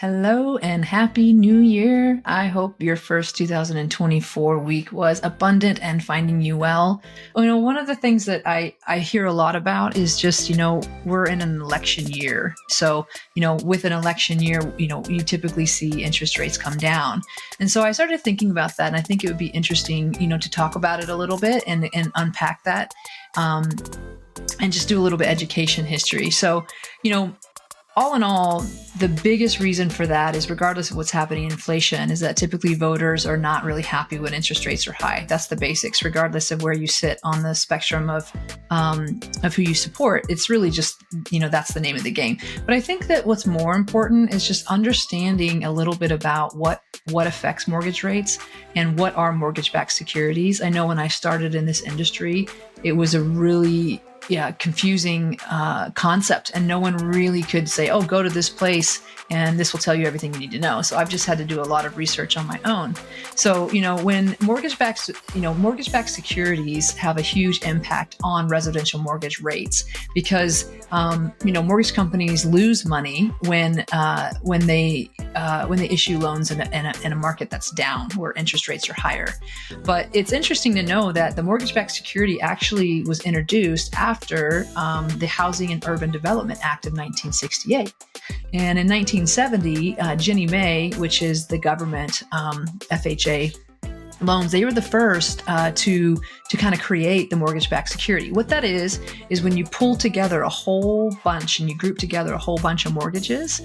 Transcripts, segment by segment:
Hello and happy new year. I hope your first 2024 week was abundant and finding you well. One of the things that I hear a lot about is just, we're in an election year. So, with an election year, you typically see interest rates come down. And so I started thinking about that. And I think it would be interesting, to talk about it a little bit and unpack that and just do a little bit education history. So, all in all, the biggest reason for that is regardless of what's happening in inflation is that typically voters are not really happy when interest rates are high. That's the basics, regardless of where you sit on the spectrum of who you support. It's really just, that's the name of the game. But I think that what's more important is just understanding a little bit about what affects mortgage rates and what are mortgage-backed securities. I know when I started in this industry, it was a really confusing concept, and no one really could say, oh, go to this place and this will tell you everything you need to know. So I've just had to do a lot of research on my own. So, when mortgage-backed securities have a huge impact on residential mortgage rates because, mortgage companies lose money when they issue loans in a market that's down where interest rates are higher. But it's interesting to know that the mortgage-backed security actually was introduced after the Housing and Urban Development Act of 1968. And in 1970, Ginnie Mae, which is the government FHA loans, they were the first to kind of create the mortgage-backed security. What that is when you pull together a whole bunch and you group together a whole bunch of mortgages,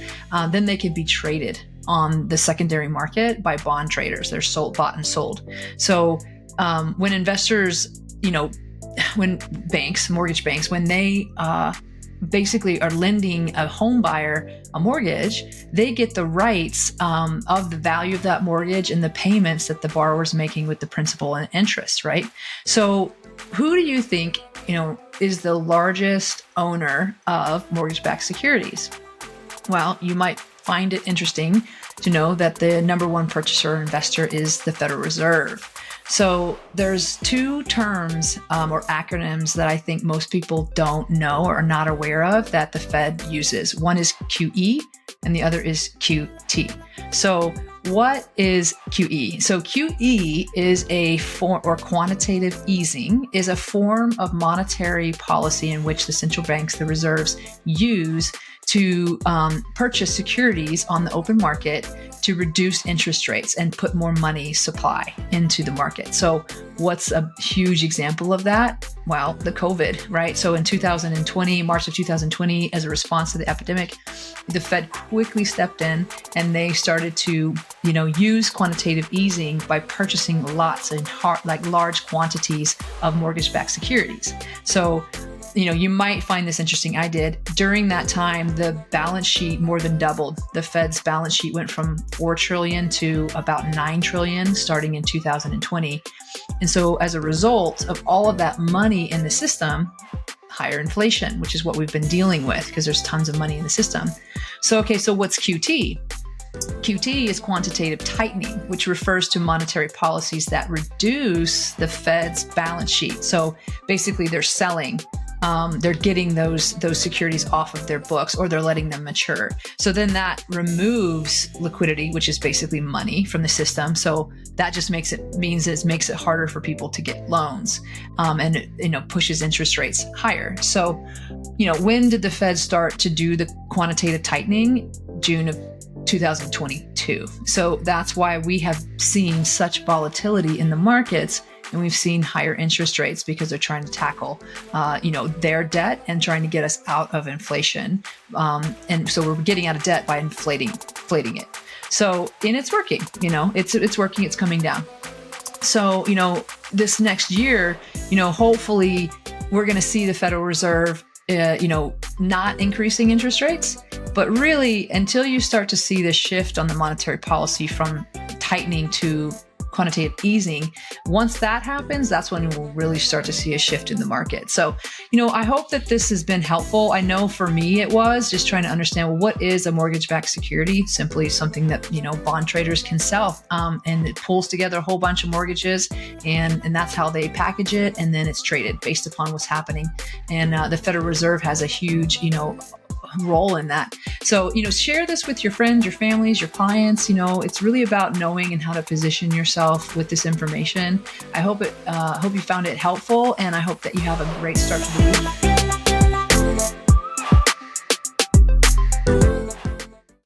then they can be traded on the secondary market by bond traders. They're bought and sold. So when investors, when mortgage banks, when they basically are lending a home buyer a mortgage, they get the rights of the value of that mortgage and the payments that the borrower is making with the principal and interest, right? So who do you think, is the largest owner of mortgage-backed securities? Well, you might find it interesting to know that the number one purchaser or investor is the Federal Reserve. So there's two terms or acronyms that I think most people don't know or are not aware of that the Fed uses. One is QE and the other is QT. So what is QE? So QE is a form, or quantitative easing, is a form of monetary policy in which the central banks, the reserves, use to purchase securities on the open market to reduce interest rates and put more money supply into the market. So what's a huge example of that? Well, the COVID, right? So in 2020, March of 2020, as a response to the epidemic, the Fed quickly stepped in and they started to, use quantitative easing by purchasing lots and large quantities of mortgage-backed securities. So you might find this interesting. I did. During that time, the balance sheet more than doubled. The Fed's balance sheet went from 4 trillion to about 9 trillion starting in 2020. And so as a result of all of that money in the system, higher inflation, which is what we've been dealing with because there's tons of money in the system. So what's QT? QT is quantitative tightening, which refers to monetary policies that reduce the Fed's balance sheet. So basically they're selling. They're getting those securities off of their books, or they're letting them mature. So then that removes liquidity, which is basically money from the system. So that just makes it harder for people to get loans, and pushes interest rates higher. So, when did the Fed start to do the quantitative tightening? June of 2022. So that's why we have seen such volatility in the markets. And we've seen higher interest rates because they're trying to tackle, their debt and trying to get us out of inflation. And so we're getting out of debt by inflating it. So, and it's working, it's working, it's coming down. So, this next year, hopefully we're going to see the Federal Reserve, not increasing interest rates, but really until you start to see the shift on the monetary policy from tightening to quantitative easing, once that happens, that's when we'll really start to see a shift in the market. So, I hope that this has been helpful. I know for me it was just trying to understand, well, what is a mortgage-backed security? Simply something that, bond traders can sell, and it pulls together a whole bunch of mortgages, and that's how they package it, and then it's traded based upon what's happening. And the Federal Reserve has a huge, role in that. So, share this with your friends, your families, your clients. It's really about knowing and how to position yourself with this information. I hope you found it helpful, and I hope that you have a great start to the week.